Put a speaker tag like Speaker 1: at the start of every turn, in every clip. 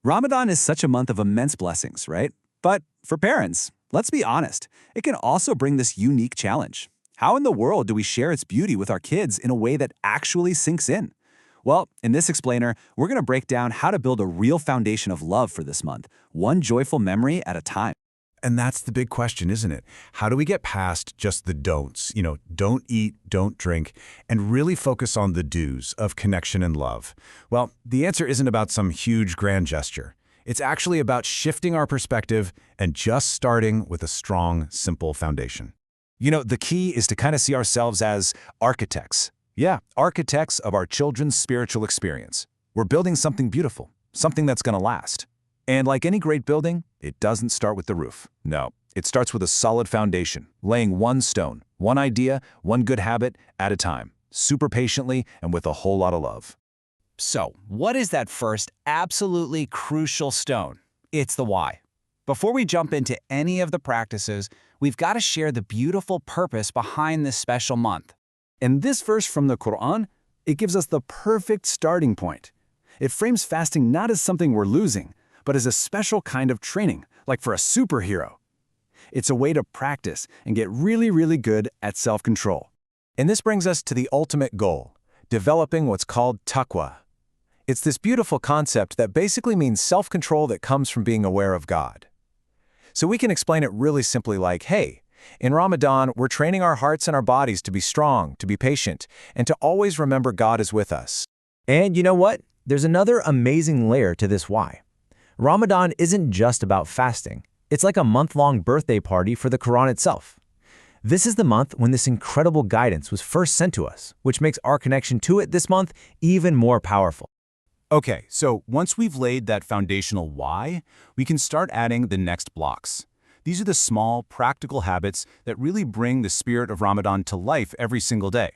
Speaker 1: Ramadan is such a month of immense blessings, right? But for parents, let's be honest, it can also bring this unique challenge. How in the world do we share its beauty with our kids in a way that actually sinks in? Well, in this explainer, we're going to break down how to build a real foundation of love for this month, one joyful memory at a time.
Speaker 2: And that's the big question, isn't it? How do we get past just the don'ts, don't eat, don't drink, and really focus on the do's of connection and love? Well, the answer isn't about some huge grand gesture. It's actually about shifting our perspective and just starting with a strong, simple foundation.
Speaker 3: The key is to kind of see ourselves as architects. Yeah, architects of our children's spiritual experience. We're building something beautiful, something that's going to last. And like any great building, it doesn't start with the roof. No, it starts with a solid foundation, laying one stone, one idea, one good habit at a time, super patiently and with a whole lot of love.
Speaker 1: So, what is that first, absolutely crucial stone? It's the why. Before we jump into any of the practices, we've got to share the beautiful purpose behind this special month. And this verse from the Quran, it gives us the perfect starting point. It frames fasting not as something we're losing, but as a special kind of training, like for a superhero. It's a way to practice and get really, really good at self-control.
Speaker 3: And this brings us to the ultimate goal, developing what's called taqwa. It's this beautiful concept that basically means self-control that comes from being aware of God. So we can explain it really simply like, hey, in Ramadan, we're training our hearts and our bodies to be strong, to be patient, and to always remember God is with us.
Speaker 4: And you know what? There's another amazing layer to this why. Ramadan isn't just about fasting. It's like a month-long birthday party for the Quran itself. This is the month when this incredible guidance was first sent to us, which makes our connection to it this month even more powerful.
Speaker 1: Okay, so once we've laid that foundational why, we can start adding the next blocks. These are the small, practical habits that really bring the spirit of Ramadan to life every single day.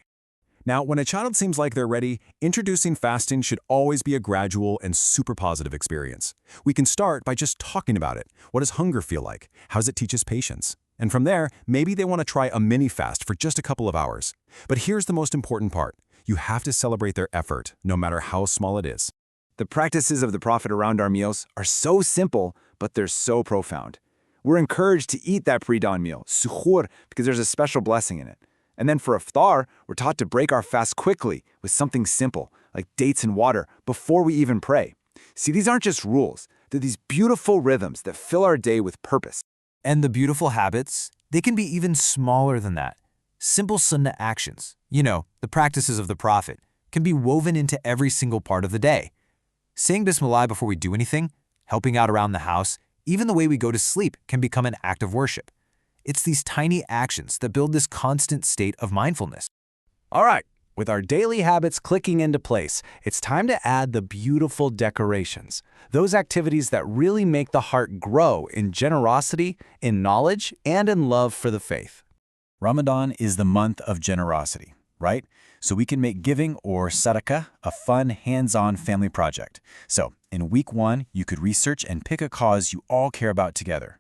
Speaker 1: Now, when a child seems like they're ready, introducing fasting should always be a gradual and super positive experience. We can start by just talking about it. What does hunger feel like? How does it teach us patience? And from there, maybe they want to try a mini fast for just a couple of hours. But here's the most important part. You have to celebrate their effort, no matter how small it is. The practices of the Prophet around our meals are so simple, but they're so profound. We're encouraged to eat that pre-dawn meal, suhoor, because there's a special blessing in it. And then for iftar, we're taught to break our fast quickly with something simple, like dates and water, before we even pray. See, these aren't just rules. They're these beautiful rhythms that fill our day with purpose.
Speaker 5: And the beautiful habits, they can be even smaller than that. Simple Sunnah actions, the practices of the Prophet, can be woven into every single part of the day. Saying Bismillah before we do anything, helping out around the house, even the way we go to sleep can become an act of worship. It's these tiny actions that build this constant state of mindfulness.
Speaker 3: All right, with our daily habits clicking into place, it's time to add the beautiful decorations, those activities that really make the heart grow in generosity, in knowledge, and in love for the faith.
Speaker 1: Ramadan is the month of generosity, right? So we can make giving or sadaqah a fun, hands-on family project. So in week 1, you could research and pick a cause you all care about together.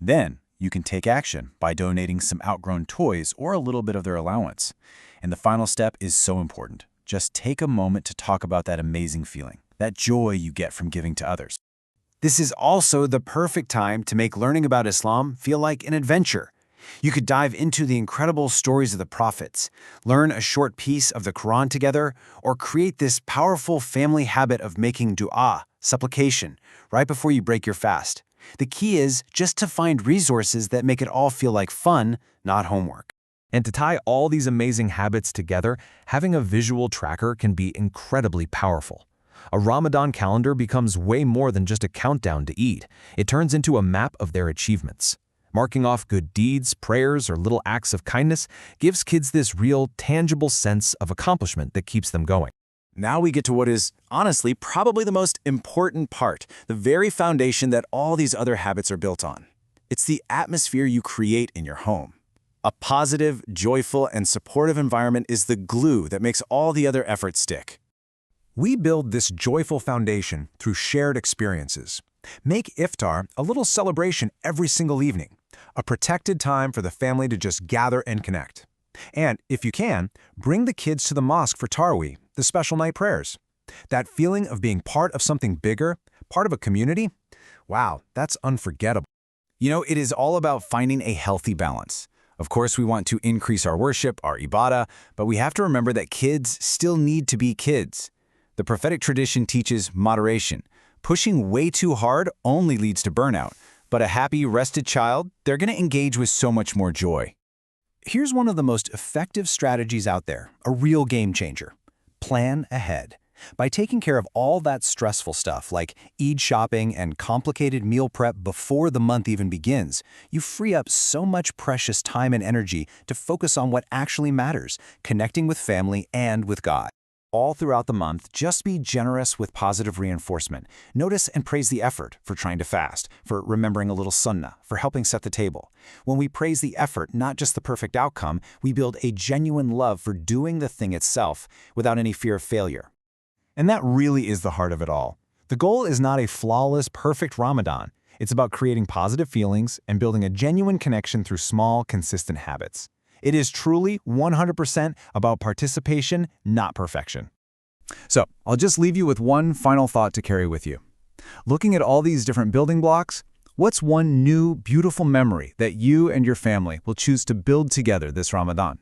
Speaker 1: Then, you can take action by donating some outgrown toys or a little bit of their allowance. And the final step is so important. Just take a moment to talk about that amazing feeling, that joy you get from giving to others. This is also the perfect time to make learning about Islam feel like an adventure. You could dive into the incredible stories of the prophets, learn a short piece of the Quran together, or create this powerful family habit of making dua, supplication, right before you break your fast. The key is just to find resources that make it all feel like fun, not homework.
Speaker 4: And to tie all these amazing habits together, having a visual tracker can be incredibly powerful. A Ramadan calendar becomes way more than just a countdown to eat. It turns into a map of their achievements. Marking off good deeds, prayers, or little acts of kindness gives kids this real, tangible sense of accomplishment that keeps them going.
Speaker 1: Now we get to what is, honestly, probably the most important part, the very foundation that all these other habits are built on. It's the atmosphere you create in your home. A positive, joyful, and supportive environment is the glue that makes all the other efforts stick.
Speaker 3: We build this joyful foundation through shared experiences. Make iftar a little celebration every single evening, a protected time for the family to just gather and connect. And if you can, bring the kids to the mosque for Taraweeh, the special night prayers. That feeling of being part of something bigger, part of a community? Wow, that's unforgettable. You know, it is all about finding a healthy balance. Of course, we want to increase our worship, our ibadah, but we have to remember that kids still need to be kids. The prophetic tradition teaches moderation. Pushing way too hard only leads to burnout, but a happy, rested child, they're going to engage with so much more joy.
Speaker 1: Here's one of the most effective strategies out there, a real game changer. Plan ahead. By taking care of all that stressful stuff like Eid shopping and complicated meal prep before the month even begins, you free up so much precious time and energy to focus on what actually matters, connecting with family and with God.
Speaker 3: All throughout the month, just be generous with positive reinforcement. Notice and praise the effort for trying to fast, for remembering a little Sunnah, for helping set the table. When we praise the effort, not just the perfect outcome, we build a genuine love for doing the thing itself without any fear of failure.
Speaker 4: And that really is the heart of it all. The goal is not a flawless, perfect Ramadan. It's about creating positive feelings and building a genuine connection through small, consistent habits. It is truly 100% about participation, not perfection.
Speaker 3: So, I'll just leave you with one final thought to carry with you. Looking at all these different building blocks, what's one new, beautiful memory that you and your family will choose to build together this Ramadan?